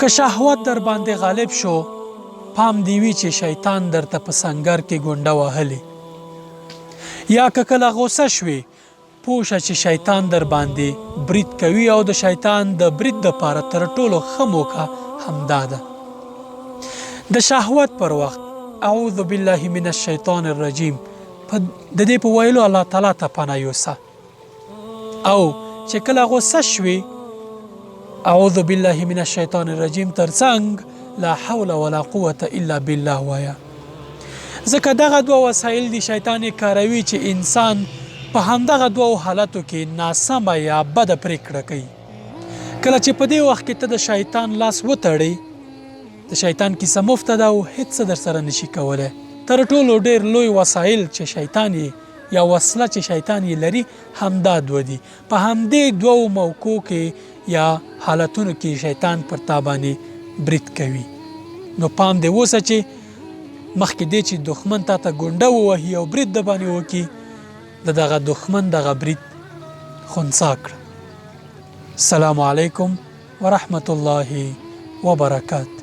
که شهوت در باندې غالب شو پام دی وی چې شیطان درته په سنگر کې ګونډه وهلې، یا که کله غوسه شوي پوه چې شیطان در باندې برید کوي او د شیطان د برید دپاره تر ټولو ښه موقع همدا ده. د شهوت پر وخت اعوذ بالله من الشیطان الرجیم د دې په ویلو الله تعالی ته پناه یوسه، او چې کله غوسه شوي اعوذ بالله من الشیطان الرجیم ترڅنګ لا حول ولا قوة الا بالله وایا. ځکه دغه دوه وسایل دي شیطان کاروي چې انسان په همدغه دوه حالتو کې ناسمه یا بده پرېکړه کوي. کله چې په دې وخت کې ته د شیطان لاس وتړې د شیطان کیسه مفته ده او هیڅ څه در سره نشي کولی. تر ټولو ډېر لوی وسایل چې شیطان یا وسله چې شیطان یې لري همدا دوه دي. په همدې دوو موقعو کې یا حالتونو کې شیطان پر تا باندې برید کوي. نو پام دې اوسه چې مخکې دې چې دښمن تا ته ګونډه ووهي او برید د باندې وکړي د دغه دښمن دغه برید خنثی کړه. السلام علیکم ورحمة الله وبرکاته.